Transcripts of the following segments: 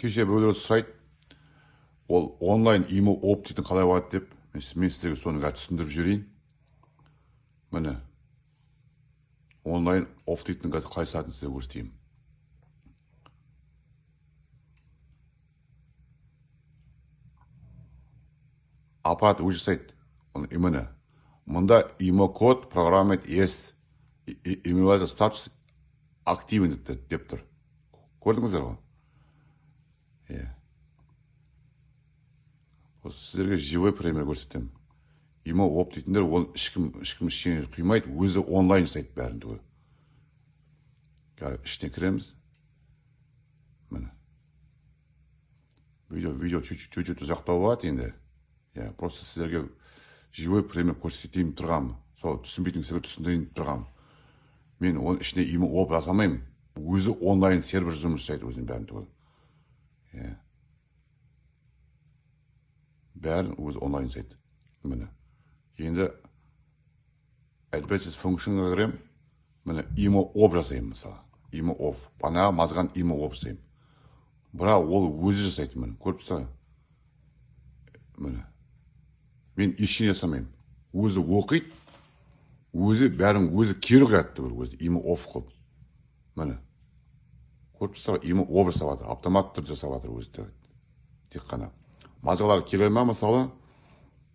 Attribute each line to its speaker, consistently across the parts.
Speaker 1: Кеше біреулер сұрайды, ол онлайн имо оп дейтін қалай болады деп, мен сіздерге соны түсіндіріп жіберейін. Міне, онлайн оф дейтін қалай сататын сіздерге көрсетейін. Аппарат өз жасайды. Міне, мұнда имо код программет есть, имейлі статус активен деп тұр. Көрдіңіздер ғой? Сіздерге живой пример көрсетемін. Имо оп дейтіндер, ол ешкім ішіне құймайды, өзі онлайн жасайды бәрін түгел. Ішіне кіреміз. Міне. Видео чуть-чуть ұзақтау болады енді. Просто сіздерге живой пример көрсетейін тұрғам. Сол түсінбейтін сіздерге түсіндірейін тұрғам. Мен оның ішіне имо оп жасамаймын. Өзі онлайн сервер жұмыс жасайды өзінің бәрін түгел. Бәрін өзі онлайн жасайды. Міне. Енді advanced functionға кірем. Міне имо оп жасаймын мысалы. Имо оп. Банаға мазған имо оп жасаймын. Бірақ ол өзі жасайды міне. Көріп тұрсың. Міне. Мен ештеңе жасамаймын. Өзі оқиды. Өзі бәрін өзі кері қояды түгел өзі имо оф қылып. Міне. Көріп тұрсың, имо оп жасап жатыр. Автомат түрде жасап жатыр өзі. Тек қана. Мазғалар келе ма, мысалы,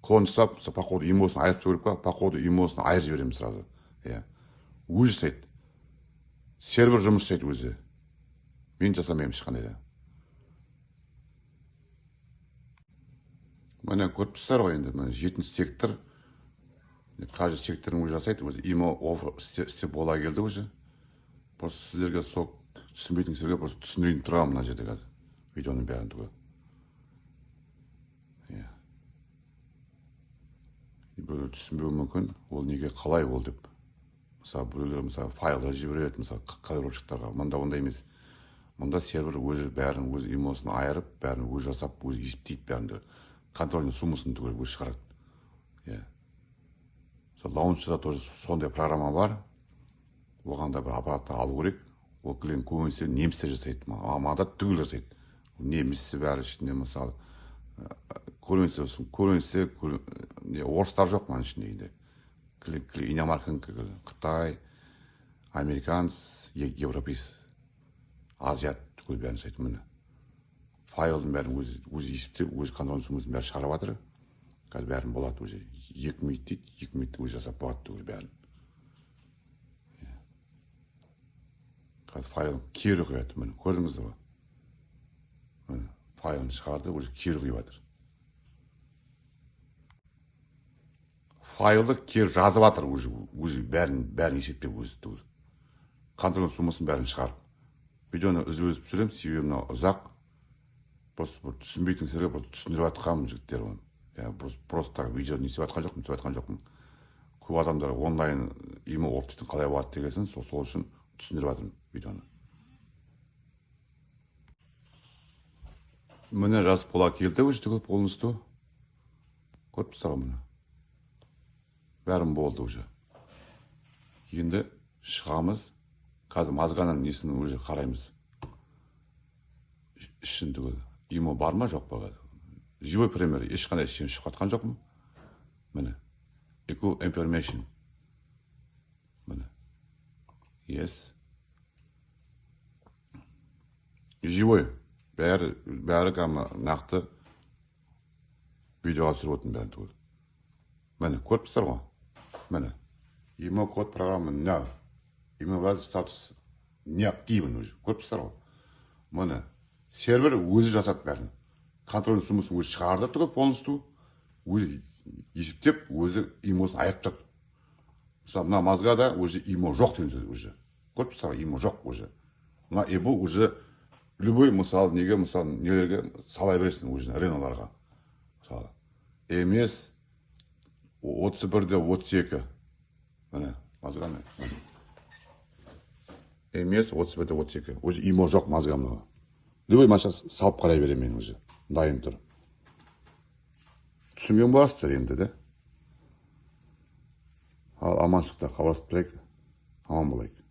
Speaker 1: клон жасап, по ходу имосын айырып жіберіп па, по ходу имосын айырып жіберемін сразу. Өзі жасайды. Сервер жұмыс жасайды өзі. Мен жасамаймын ешқандай да. Міне көріп тұрсыздар ғой енді, 7-ші сектор. Қажы секторын өзі жасайды, өзі имо оф істеп бола келді өзі. Просто сіздерге сол түсінбейтін сіздерге просто түсіндірейін тұрам мына жерде қазір. Видеоның бәрін түгел. Біреулер түсінбеуі мүмкін, ол неге қалай ол деп. Мысалы, біреулер файлдар жібереді, мысалы, қадыровщиктарға. Мұнда ондай емес. Мұнда сервер өзі бәрін, өз имосын айырып, бәрін өзі жасап, өзі есептейді бәрінді. Контрольный суммасын түгел өзі шығарады. Лаунчерда тоже сондай программа бар. Оғанда бір аппаратты алу керек. Ол клиент көбінесе немістер жасайды. Мағда түгел жасайды. Немісі бәрі ішінде, мысалы, көрінсе, орыстар жоқ маған ішінде. Иномаркин, Қытай, американец, европейс, азиат түгел бәрін жасайды. Міне. Файлдың бәрін өзі есептеп, өзі контрольный суммасын бәрі шығарып жатыр. Қазір бәрін болады өзі. 2 минут дейді, 2 минутты өзі жасап болады түгел бәрін. Қазір файлын кері қояды. Міне, көрдіңіздер ғой? Файлын шығарды, өзі кері қойып жатыр. Файлды кері жазып жатыр өзі бәрін есептеп өзі түгел. Контрольный суммасын бәрін шығарып. Видеоны үзіп түсірем, себебі мынау ұзақ. Просто түсінбейтін сіздерге түсіндіріп жатқанмын жігіттер оны. Просто видео не істеп жатқан жоқпын. Көп адамдар онлайн имо оп дейтін қалай болады дегесін, сол үшін түсіндіріп жатырмын видеоны. Міне жазып бола келді өзі түгел полностью. Көріп тұрсыздар ғой міне. Бәрін болды уже. Енді шығамыз. Қазір мазғанның несін уже қараймыз. Ішін түгел. Имо бар ма жоқ па? Живой пример. Ешқандай ішін шығатқан жоқпын. Міне. Echo information. Міне. Yes. Живой. Бәрі кәмі нақты видеоға түсіріп өттім бәрін түгел. Міне, көріп тұрсыздар ғой? Міне. Имо код программы no. Имо статус неактивен уже. Көріп тұрсыздар ғой? Міне. Сервер өзі жасады бәрін. Контрольный суммасын өзі шығарды түгел полностью. Өзі есептеп, өзі имосын айырып тұрды. Мысалы, мына мазға да өзі имо жоқ деген сөз өзі. Көріп тұрсыздар ғой? Имо жоқ өзі. Мына бұл өзі любой, мысалы, неге, мысалы, нелерге салай бересің өзіне, реналарға. Мысалы, емес 31-32. Міне, мазға не? Емес 31-32. Өзі имо жоқ мазға мына. Любой маша салып қарай берем мен өзі. Дайын тұр. Түсінген боласыздар енді, да? Ал аманшылықта хабарласып тұрайық. Аман болайық.